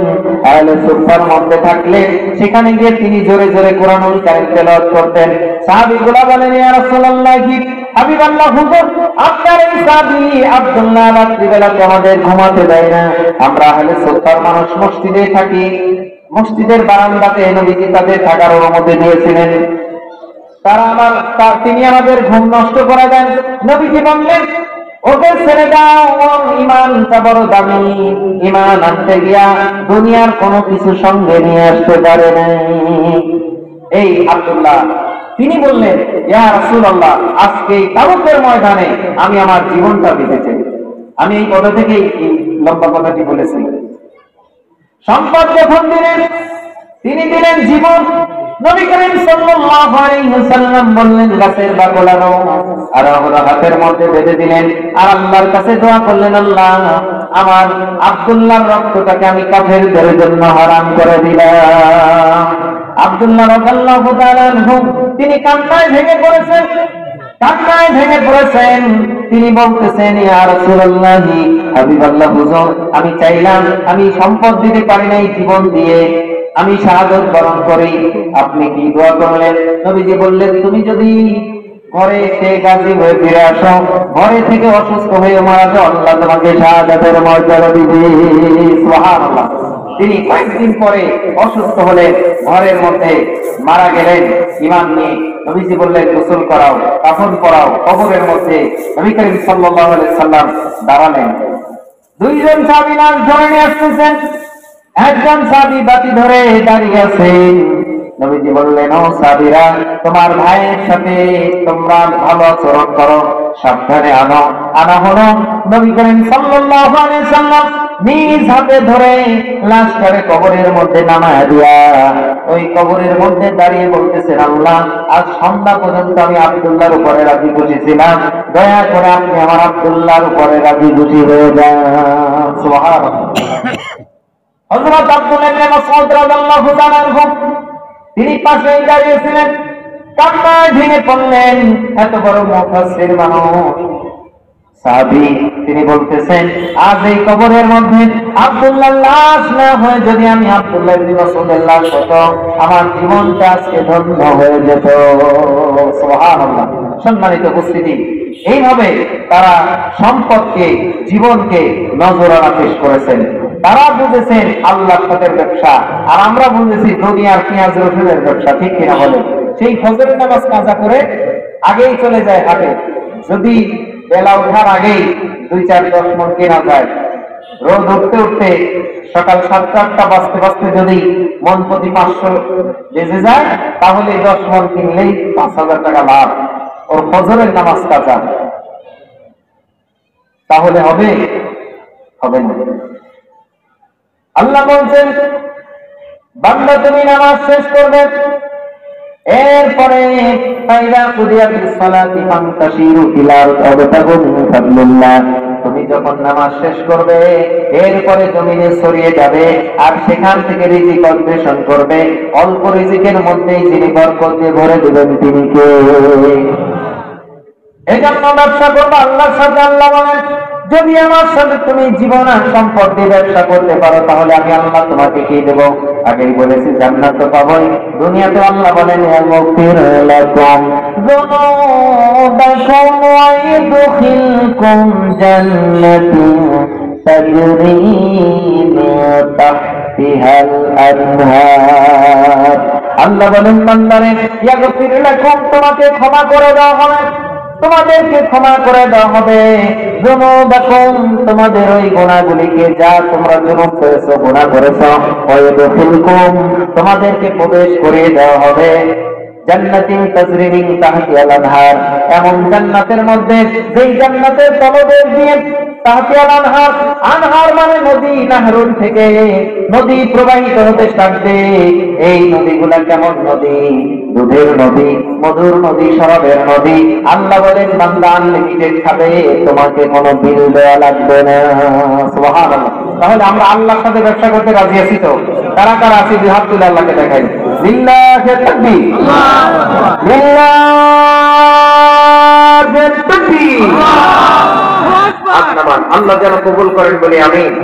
[SPEAKER 1] আহলে সুফার মধ্যে থাকলে সেখানে গিয়ে তিনি জোরে জোরে কোরআনুল কারীম তেলাওয়াত করতেন। সাহাবীগুলো বলেন, ইয়া রাসূলুল্লাহ, কি হাবিবাল্লাহ হুজুর, আপনার এই সাহাবী আব্দুল্লাহ রাত্রিবেলাতে আমাদের ঘুমাতে দেয় না। আমরা আহলে সুফার মানুষ মসজিদে থাকি, মসজিদের বারান্দাতে নবীজি তাদের থাকার অনুমতি দিয়েছিলেন। তিনি আমাদের ঘুম নষ্ট করে দেন। নবীজি বললেন, ওকে ছেড়ে দাও, ওর ঈমানটা বড় দামি, ঈমান আনতে গিয়া দুনিয়ার কোনো কিছু সঙ্গে নিয়ে আসতে পারে নাই। এই আব্দুল্লাহ তিনি বললেন, ইয়া রাসূলুল্লাহ, আজকে এই তাবুকের ময়দানে আমি আমার জীবনটা বেঁচেছি। আমি এই কথা থেকেই এই লম্বা কথাটি বলেছি। সম্পদ যখন দিলেন, তিনি দিলেন জীবন। নবী করিম সাল্লাল্লাহু আলাইহি ওয়াসাল্লাম বললেন, গাছের বাকল আনো, আর ওরা হাতের মধ্যে বেঁধে দিলেন, আর আল্লাহর কাছে দোয়া করলেন, আল্লাহ, আমার আব্দুল্লাহর রক্তটাকে আমি কাফেরদের জন্য হারাম করে দিলাম। আব্দুল্লাহ রাদিয়াল্লাহু তাআলা আনহু তিনি কান্নায় ভেঙে পড়েছেন, কান্নায় ভেঙে পড়েছেন। তিনি বলতেছেন, ইয়া রাসূলুল্লাহ, হাবিবাল্লাহ হুজুর, আমি চাইলাম, আমি সম্পদ দিতে পারি নাই, জীবন দিয়ে আমি শাহাদাত বরণ করি। আপনি কি দোয়া করলেন? নবীজি বললেন, তুমি যদি ঘরে সে গাজী হয়ে ফিরে আসো, ঘরে থেকে অসুস্থ হয়ে মারা যাও, আল্লাহ তোমাকে শাহাদাতের মর্যাদা দিবে। সুবহানাল্লাহ। তিনি কয়েকদিন পরে অসুস্থ হলেন, ঘরের মধ্যে মারা গেলেন ঈমান নিয়ে। নবীজি বললেন, গোসল করাও, কাফন পরাও। কবরের মধ্যে নবী করিম সাল্লাল্লাহু আলাইহি সাল্লাম দাঁড়ালেন। দুইজন সাহাবী লাশ ধরে নিয়ে আসতেছেন, একজন সাহাবী বাতি ধরে দাঁড়িয়ে আছে। নবীজি বললেন, ও সাহাবীরা, তোমার ভাইয়ের সাথে তোমরা ভালো আচরণ করো, সাবধানে আনো। আনা হলো নবী করিম সাল্লাল্লাহু আলাইহি সাল্লাম নিজ হাতে ধরে লাশটারে কবরের মধ্যে নামায় দিয়া ওই কবরের মধ্যে দাঁড়িয়ে বলতেছেন, আল্লাহ, আজ সন্ধ্যা পর্যন্ত আমি আব্দুল্লাহর উপরে রাজি খুশি ছিলাম, দয়া করে আপনি আমার আব্দুল্লাহর উপরে রাজি খুশি হয়ে যান। সুবহানাল্লাহ। হযরত আব্দুল্লাহ ইবনে মাসউদ রাদিয়াল্লাহু তাআলা আনহু তিনি পাশেই দাঁড়িয়েছিলেন, কান্নায় ভেঙে পড়লেন। এত বড় মুফাসসির মানুষ, সাহাবী, তিনি বলতেছেন, আজ এই কবরের মধ্যে আব্দুল্লাহর লাশ না হয়ে যদি আমি আব্দুল্লাহ ইবনে মাসউদের লাশ হতো, আমার জীবনটা আজকে ধন্য হয়ে যেত। সুবহানাল্লাহ। সম্মানিত উপস্থিতি, এইভাবে তারা সম্পদকে, জীবনকে নজরানা পেশ করেছেন। তারা বুঝেছেন আল্লাহর পথের ব্যবসা, আর আমরা বুঝেছি দুনিয়ার পেঁয়াজ রসুনের ব্যবসা। ঠিক কিনা বলে? সেই ফজরের নামাজ কাজা করে আগেই চলে যায় হাটে, যদি বেলা ওঠার আগেই 2-4-10 মণ কেনা যায়, রোদ উঠতে উঠতে সকাল 7-8টা বাজতে বাজতে যদি মন প্রতি 500 বেজে যায়, তাহলে 10 মণ কিনলেই 5,000 টাকা লাভ। ওর ফজরের নামাজ কাজা। তাহলে হবে? হবে না। আল্লাহ বলছেন, বান্দা তুমি নামাজ শেষ করবে, এরপরে ফাইদা কুদিয়াতিস সালাতি ফান্তাশিরু ফিল আরদি ওয়াবতাগু মিন ফাদলিল্লাহ। তুমি যখন নামাজ শেষ করবে, এরপরে জমিনে ছড়িয়ে যাবে, আর সেখান থেকে রিজিক অন্বেষণ করবে। অল্প রিজিকের মধ্যেই যিনি বরকত দিয়ে ভরে দিবেন তিনি কে? এজন্য ব্যবসা করবে আল্লাহর সাথে। আল্লাহ বলেন, যদি আমার সাথে তুমি জীবন আর সম্পদ দিয়ে ব্যবসা করতে পারো, তাহলে আমি আল্লাহ তোমাকে কি দেবো? আগেই বলেছি, জান্নাত তো পাবোই। দুনিয়াতে আল্লাহ বলেন, ইয়াগফির লাকুম যুনুবাকুম ওয়া ইউদখিলকুম জান্নাতিন তাজরি মিন তাহতিহাল আনহার। আল্লাহ বলেন, বান্দারে, ইয়াগফির লাকুম, তোমাকে ক্ষমা করে দেওয়া হবে, তোমাদেরকে ক্ষমা করে দেওয়া হবে। যুনুবাকুম, তোমাদের ওই গুনাহগুলিকে, যা তোমরা যুনুব করেছো, গুনাহ করেছো। ওয়াইদখিলকুম, তোমাদেরকে প্রবেশ করিয়ে দেওয়া হবে জান্নাতিন তাজরি মিন তাহতিহাল আনহার, এমন জান্নাতের মধ্যে যেই জান্নাতের তলদেশ দিয়ে তাহতিহাল আনহার, আনহার মানে নদী, নাহরুন থেকে নদী প্রবাহিত হতে থাকবে। এই নদীগুলা কেমন নদী? দুধের নদী, মধুর নদী, শরাবের নদী। আল্লাহ বলেন, বান্দা আনলিমিটেড খাবে, তোমাকে কোনো বিল দেওয়া লাগবে না। সুবহানাল্লাহ। তাহলে আমরা আল্লাহর সাথে ব্যবসা করতে রাজি আছি তো? কারা কারা আছি? দুই হাত তুলে আল্লাহকে দেখাই। লিল্লাহি তাকবীর, লিল্লাহি তাকবীর।
[SPEAKER 2] হাত নামান। আল্লাহ যেন কবুল করেন বলি আমিন।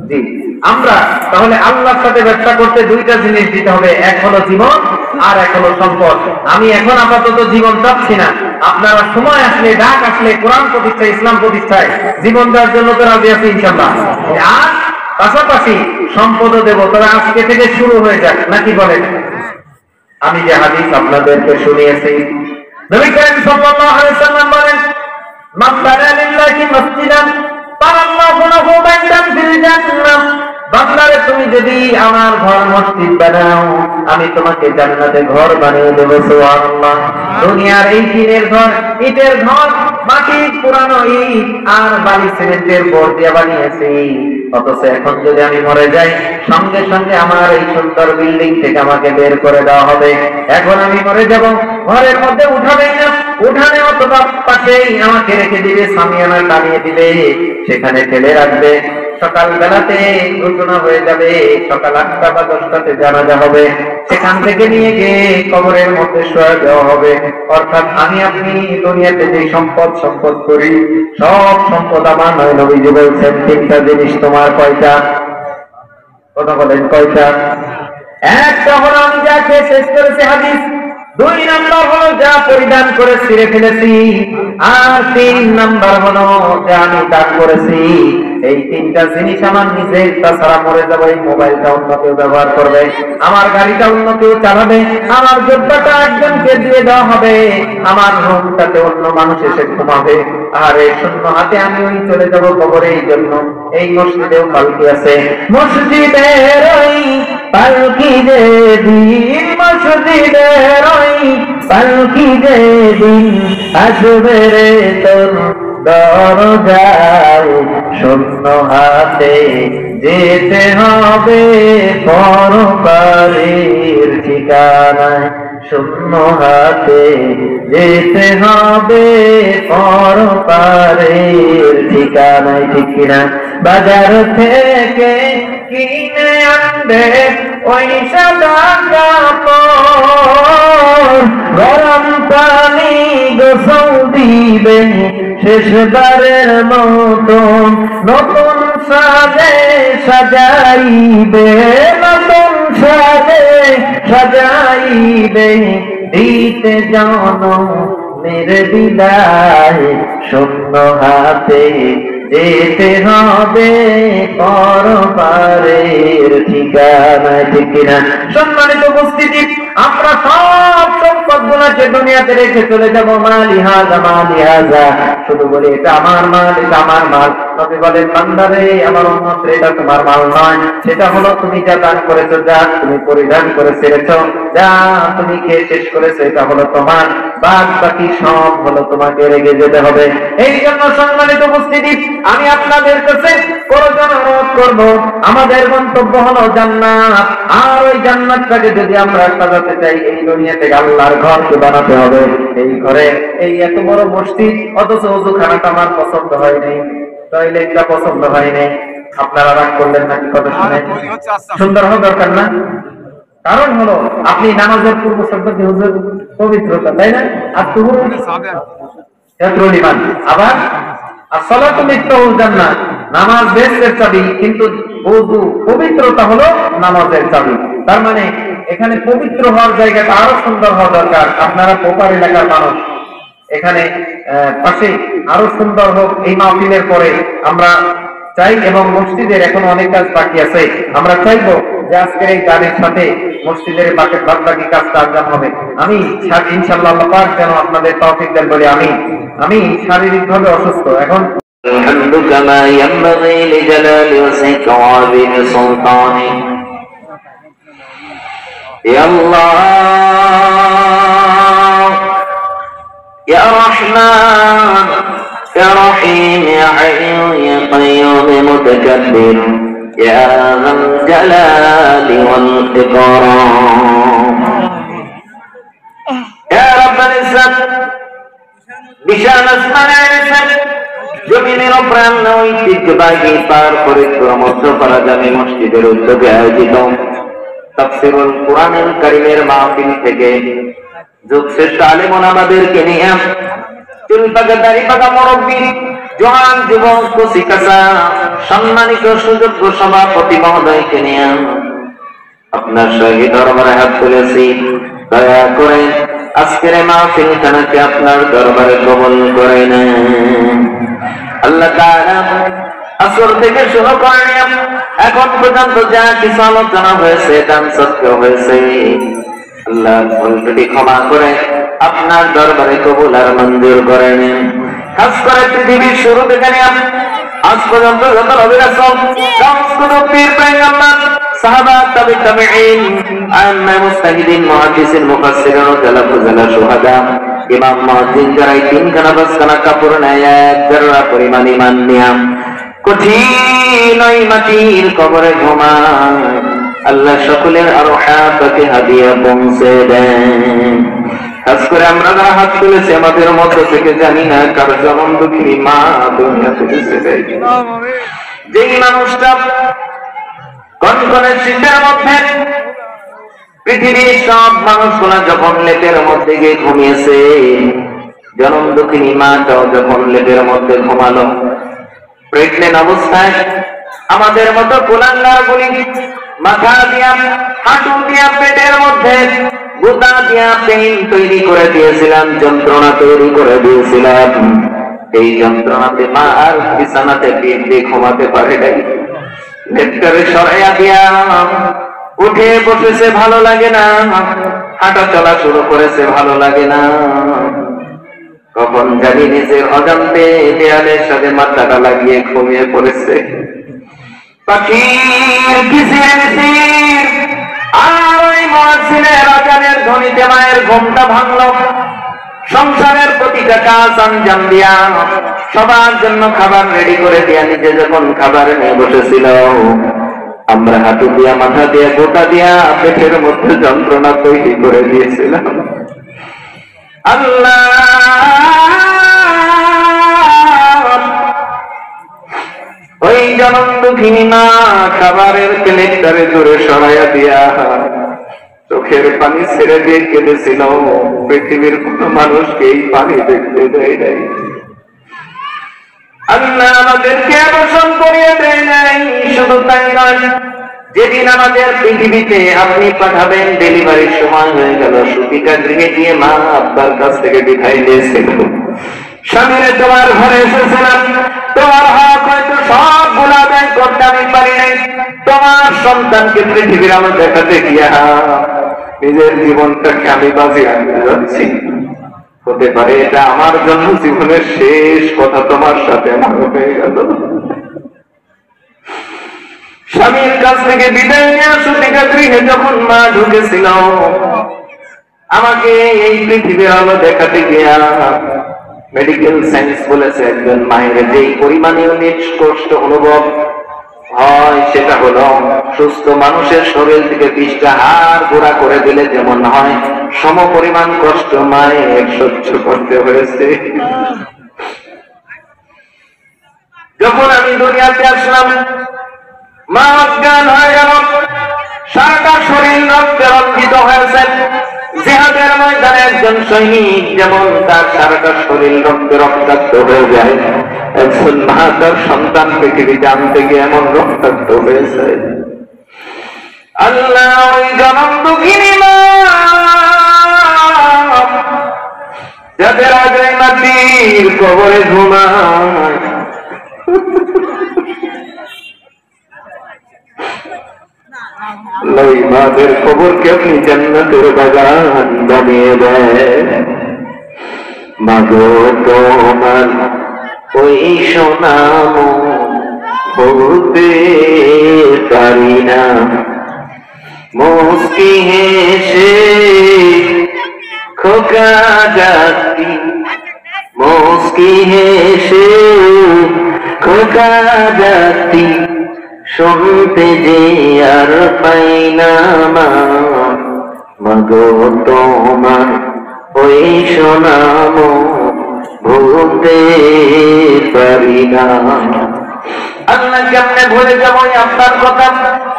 [SPEAKER 2] জি, আমরা তাহলে আল্লাহর সাথে ব্যবসা করতে দুইটা জিনিস দিতে হবে, এক হলো জীবন আর এক হলো সম্পদ। আমি এখন আপাতত জীবন চাচ্ছি না, আপনারা সময় আসলে, ডাক আসলে কোরআন প্রতিষ্ঠায়, ইসলাম প্রতিষ্ঠায় জীবন দেওয়ার জন্য তো রাজি আছি ইনশাআল্লাহ। আর পাশাপাশি সম্পদও দেব, তবে আজকে থেকে শুরু হয়ে যাক, নাকি বলেন? আমি যে হাদিস আপনাদেরকে শুনিয়েছি, নবী করিম সাল্লাল্লাহু আলাইহি ওয়াসাল্লাম বলেন, মান বানা লিল্লাহি মাসজিদান বানাল্লাহু লাহু বাইতান ফিল জান্নাহ। বান্দারে, তুমি যদি আমার ঘর মসজিদ বানাও, আমি তোমাকে জান্নাতে ঘর বানিয়ে দেব। সুবহানাল্লাহ। দুনিয়ার এই টিনের ঘর, ইটের ঘর, মাটির পুরানো ইট আর বালি সিমেন্টের বোর্ড দিয়ে বানিয়েছি, অথচ এখন যদি আমি মরে যাই, সঙ্গে সঙ্গে আমার এই সুন্দর বিল্ডিং থেকে আমাকে বের করে দেওয়া হবে। এখন আমি মরে যাব, ঘরের মধ্যে উঠাবেই না, উঠানে অথবা পাশেই আমাকে রেখে দিবে, সামিয়ানা টানিয়ে দিবে, সেখানে ফেলে রাখবে। সকাল বেলাতে ঘোষণা হয়ে যাবে, সকাল 8টা বা 10টাতে জানাজা হবে, সেখান থেকে নিয়ে গিয়ে কবরের মধ্যে শোয়া দেওয়া হবে। অর্থাৎ আমি আপনি দুনিয়াতে যে সম্পদ করি, সব সম্পদ আমার নয়। নবীজি বলছেন, তিনটা জিনিস তোমার। কয়টা? কথা বলেন, কয়টা? একটা হলো আমি যা খেয়ে শেষ করেছি, হাদিস। 2 নাম্বার হলো যা পরিধান করে ছিঁড়ে ফেলেছি, আর 3 নাম্বার হলো যা আমি দান করেছি। এই তিনটা জিনিস আমার নিজের, তাছাড়া মরে যাবো। এই মোবাইলটা অন্য কেউ ব্যবহার করবে, আমার গাড়িটা অন্য কেউ চালাবে, আমার যোগ্যতা একজনকে দিয়ে দেওয়া হবে, আমার রুমটাতে অন্য মানুষ এসে ঘুমাবে, আর এই শূন্য হাতে আমি ওই চলে যাব কবরে। এই জন্য এই মসজিদেও পালকি আছে, মসজিদের ওই পালকি যে দিন, মসজিদের ওই পালকি যে দিন আসবে রে তোর দরজায়, শূন্য হাতে যেতে হবে পরকালের ঠিকানায়, শূন্য হাতে যেতে হবে পরকালের ঠিকানায়। ঠিক কিনা? বাজার থেকে কিনে আনবে ওই সাদা কাপড়, গরম পানি গোসল দিবে শেষবারের মতো, নতুন সাজে সাজাইবে, নতুন সাজে সাজাইবে, দিতে জনমের বিদায়, শূন্য হাতে যেতে হবে পরপারের ঠিকানায়। ঠিক কিনা? সম্মানিত উপস্থিতি, আমরা সব সম্পদ গুলাকে দুনিয়াতে রেখে চলে যাবো। মালি হাজা, মালি হাজা, শুধু বলি এটা আমার মাল, এটা আমার মাল। নবী বলেন, বান্দারে, আমার উম্মত, এটা তোমার মাল নয়, সেটা হলো তুমি যা দান করেছো, যা তুমি পরিধান করে ছেড়েছো, যা তুমি খেয়ে শেষ করেছো, এটা হলো তোমার। বাদ বাকি সব হলো তোমাকে রেখে যেতে হবে। এই জন্য সম্মানিত উপস্থিতি, আমি আপনাদের কাছে করজোড়ে অনুরোধ করব, আমাদের গন্তব্য হলো জান্নাত, আর ওই জান্নাতটাকে যদি আমরা সাজাতে চাই, এই দুনিয়া থেকে আল্লাহর ঘরকে বানাতে হবে। এই ঘরে এই এত বড় মসজিদ, অথচ ওযুখানাটা আমার পছন্দ হয় নাই, টয়লেটটা পছন্দ হয় নাই। আপনারা রাগ করলেন নাকি কথা শুনে? সুন্দর হওয়া দরকার না? কারণ হলো, আপনি নামাজের পূর্ব শব্দ কি হুজুর? পবিত্রতা, তাই না? আর তুহুর আবার আসসালাতু মিফতাহুল জান্নাহ, নামাজ বেহেশতের চাবি, কিন্তু ওযু পবিত্রতা হলো নামাজের চাবি। তার মানে এখানে পবিত্র হওয়ার জায়গাটা আরো সুন্দর হওয়া দরকার। আপনারা পোপার এলাকার মানুষ, এখানে পাশে আরো সুন্দর হোক। এই মাহফিলের পরে আমরা চাই, এবং মসজিদের এখন অনেক কাজ বাকি আছে, আমরা চাইবো যে আজকের এই গানের সাথে মসজিদের বাকি কাজটা আঞ্জাম হবে। আমি ইনশাআল্লাহ আল্লাহ পাক যেন আপনাদের তৌফিক দেন বলে আমি শারীরিকভাবে অসুস্থ এখন।
[SPEAKER 1] الحمد كما ينبغي لجلال وجهك وعظيم سلطانك يا الله يا رحمن يا رحيم يا حي يا قيوم متكبر يا ذا الجلال والإكرام يا رب العزة বিশাল আসমানের সাথে জমিনের উপরে ঐতিহ্যবাহী পার পরিক্রম করা যাবে মসজিদের উদ্যোগে আয়োজিত তাফসীরুল কুরআনুল কারীমের মাহফিল থেকে যুগশ্রেষ্ঠ আলেম ওলামাদেরকে নিয়ে চুল পাকা দাড়ি পাকা মুরব্বি
[SPEAKER 2] জওয়ান যুবক কচিকাঁচা সম্মানিত সুযোগ্য সভাপতি মহোদয়কে নিয়ে আপনার শাহী দরবারে হাত তুলেছি। দয়া করে আজকের মাহফিল খানাকে আপনার দরবারে কবুল করে নেন। আল্লাহ তাআলা আসর থেকে শুরু করে এখন পর্যন্ত যা কিছু আলোচনা হয়েছে দান সত্য হয়েছে, আল্লাহ ভুল ত্রুটি ক্ষমা করে আপনার দরবারে কবুল আর মঞ্জুর করে নেন। খাস করে পৃথিবীর শুরু থেকে আজ পর্যন্ত যত নবী রাসূল সমস্ত পীর পয়গম্বর সাহাবা তাবিঈন আইম্মা মুস্তাহিদিন মুহাদ্দিসিন মুফাসসিরিন ও জালাফুজালা শুহাদা ইমাম মুয়াজ্জিন যারা তিনখানা পাঁচখানা কাপড় নেয় এক জাররা পরিমাণ ঈমান নিয়ে কঠিন ওই মাটির কবরে ঘুমায়, আল্লাহ সকলের আরওয়াহকে হাদিয়া পৌঁছে দেন। খাস করে আমরা যারা হাত তুলেছি আমাদের মধ্য থেকে জানি না কার জনম দুঃখিনী মা দুনিয়া থেকে চলে গেছে। যেই মানুষটা কনকনে শীতের মধ্যে পৃথিবীর সব মানুষগুলা যখন লেপের মধ্যে গিয়ে ঘুমিয়েছে, জনম দুঃখিনী মাটাও যখন লেপের মধ্যে ঘুমালো, প্রেগনেন্ট অবস্থায় আমাদের মতো কুলাঙ্গার গুলি মাথা দিয়া হাঁটু দিয়া পেটের মধ্যে গোটা দিয়া পেইন তৈরি করে দিয়েছিলাম, যন্ত্রণা তৈরি করে দিয়েছিলাম। এই যন্ত্রণাতে মা আর বিছানাতে পেট দিয়ে ঘুমাতে পারে নাই। লেপটারে সরাইয়া দিয়া উঠে বসেছে, ভালো লাগে না, হাঁটা চলা শুরু করেছে, ভালো লাগে না। কখন জানি নিজের অজান্তে দেয়ালের সাথে মাথাটা লাগিয়ে ঘুমিয়ে পড়েছে। পাখির কিচির আর ওই মুয়াজ্জিনের আজানের ধ্বনিতে মায়ের ঘুমটা ভাঙল। সংসারের প্রতিটা কাজ আঞ্জাম দিয়া সবার জন্য খাবার রেডি করে দিয়া নিজে যখন খাবার নিয়ে বসেছিল, আমরা হাঁটু দিয়া মাথা দিয়া গোটা দিয়া পেটের মধ্যে যন্ত্রণা তৈরি করে দিয়েছিলাম। আল্লাহ ওই জনম দুঃখিনী মা খাবারের প্লেটটারে জোরে সরাইয়া দিয়া চোখের পানি ছেড়ে দিয়ে কেঁদেছিল। পৃথিবীর কোন মানুষকে এই পানি দেখতে দেয় নাই, আল্লাহ আমাদেরকে আকর্ষণ করিয়ে দেয় নাই। শুধু তাই নয়, যেদিন আমাদের পৃথিবীতে আপনি পাঠাবেন ডেলিভারির সময় হয়ে গেল, সুতিকা গৃহে গিয়ে মা আব্বার কাছ থেকে বিদায় দিয়েছিল। স্বামীরে তোমার ঘরে এসেছিলাম, তোমার হক হয়তো সব গুলা আদায় করতে আমি পারি নাই, তোমার সন্তানকে পৃথিবীর আলো দেখাতে গিয়া নিজের জীবনটাকে আমি বাজি আনতে যাচ্ছি। হতে পারে এটা আমার জন্য জীবনের শেষ কথা তোমার সাথে আমার হয়ে গেল। স্বামীর কাছ থেকে বিদায় নিয়ে সুতিকা গৃহে যখন মা ঢুকেছিল, আমাকে এই পৃথিবীর আলো দেখাতে গিয়া মেডিকেল সায়েন্স বলেছে একজন মায়ের যেই পরিমাণে কষ্ট অনুভব হয় সেটা হলো সুস্থ মানুষের শরীর থেকে 20টা হাড় গোড়া করে দিলে যেমন হয়, সম পরিমাণ কষ্ট মায়ের সহ্য করতে হয়েছে। যখন আমি দুনিয়াতে আসলাম, মা অজ্ঞান হয়ে গেল, সারাটা শরীর রক্তে রঞ্জিত হয়েছে। জিহাদের ময়দানে একজন সৈনিক যেমন তার সারাটা শরীর রক্তে রক্তাক্ত হয়ে যায়, একজন মা তার সন্তান পৃথিবীতে আনতে গিয়ে এমন রক্তাক্ত হয়েছে। আল্লাহ ওই জনম দুঃখিনী মা যাদের আগে মাটির কবরে ঘুমায়, মাদের খবরকে আপনি জান্নাতের বাগান বানিয়ে দেন। মাগো তোমার ওই সোনাম বলতে পারি না, মুস্কি হেসে খোকা ডাকি, মুস্কি হেসে খোকা ডাকি, শুনতে যে আর পাই না মাগো তোমার ওই সোনাম ভুলতে পারি না। আল্লাহ কেমনে ভুলে যাবো আপনার কথা,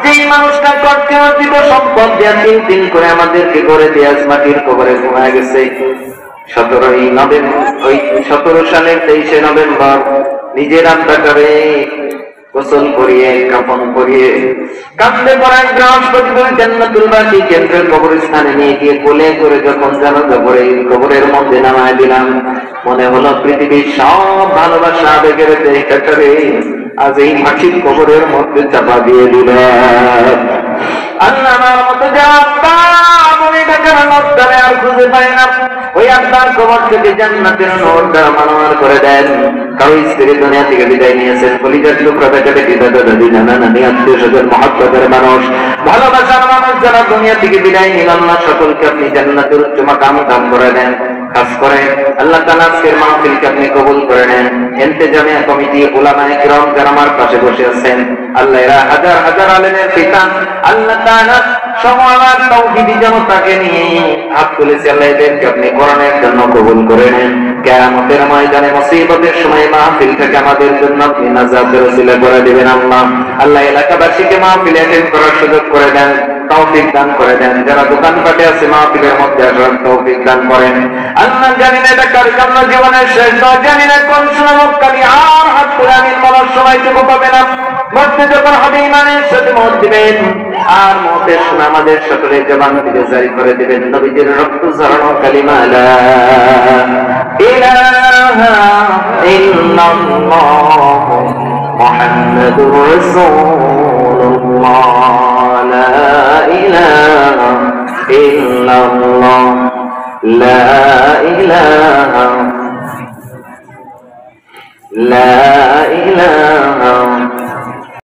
[SPEAKER 2] যেই মানুষটা করতে অর্জিত সম্পদ দেয়া 3 করে আমাদেরকে করে দিয়ে মাটির কবরে ঘুমায় গেছে। 17 সালের 23 নভেম্বর নিজের আত্মাটারে গোসল করিয়ে কাফন করিয়ে কান্দে পড়া বৃহস্পতিবার জান্নাতুল বাকি কেন্দ্রের কবরস্থানে নিয়ে গিয়ে কোলে করে যখন জানাজা করে কবরের মধ্যে নামায় দিলাম, মনে হলো পৃথিবীর সব ভালোবাসা আবেগের দেহটারে আজ এই মাটির কবরের মধ্যে চাপা দিয়ে দিলাম। আল্লাহ আমার মতো যা আত্মা মনে টাকার নদ্দারে আর খুঁজে পায় না, ওই আত্মার কবর থেকে জান্নাতের নূর দ্বারা মানোয়ার করে দেন। কারো স্ত্রী দুনিয়া থেকে বিদায় নিয়েছেন, কলিজার টুকরা বেঁচে বেঁচে দাদা দাদি নানা নানি আত্মীয় স্বজন মহব্বতের মানুষ ভালোবাসার মানুষ যারা দুনিয়া থেকে বিদায় নিলাম না, সকলকে আপনি জান্নাতের উচ্চ মাকাম দান করে দেন। খাস করে আল্লাহ তাআলা আজকের মাহফিলকে আপনি কবুল করে নেন। ইন্তেজামিয়া কমিটি উলামায়ে কিরাম যারা আমার পাশে বসে আছেন, আল্লাহ এরা হাজার হাজার আলেমের পিতা, আল্লাহ তাআলা সমাজ তাওহীদি জনতাকে নিয়ে হাত তুলেছে, আল্লাহ এদেরকে আপনি কোরআনের জন্য কবুল করে নেন। কিয়ামতের ময়দানে মুসিবতের সময় মাহফিল থেকে আমাদের জন্য আপনি নাজাতের ওসিলা করে দিবেন। আল্লাহ আল্লাহ এলাকাবাসীকে মাহফিল অ্যাটেন্ড করার সুযোগ করে দেন, তৌফিক দান করে দেন। যারা দোকানপাটে আছে মাহফিলের মধ্যে আসার তৌফিক দান করেন। আল্লাহ জানি না এটা কার জন্য জীবনের শেষ দোয়া, জানি না কোন সুনামকারী আর হাত তুলে আমিন বলার সময়টুকু পাবে না। মরতে যখন হবে ইমানের সাথে মত দিবেন, আর মতের সময় আমাদের সকলের জবান থেকে জারি করে দিবেন নবীজির রক্ত ঝরানো কালিমা লা ইলাহা ইল্লাল্লাহ মুহাম্মাদুর রাসূলুল্লাহ লা ইলাহা ইল্লাল্লাহ লা ইলাহা লা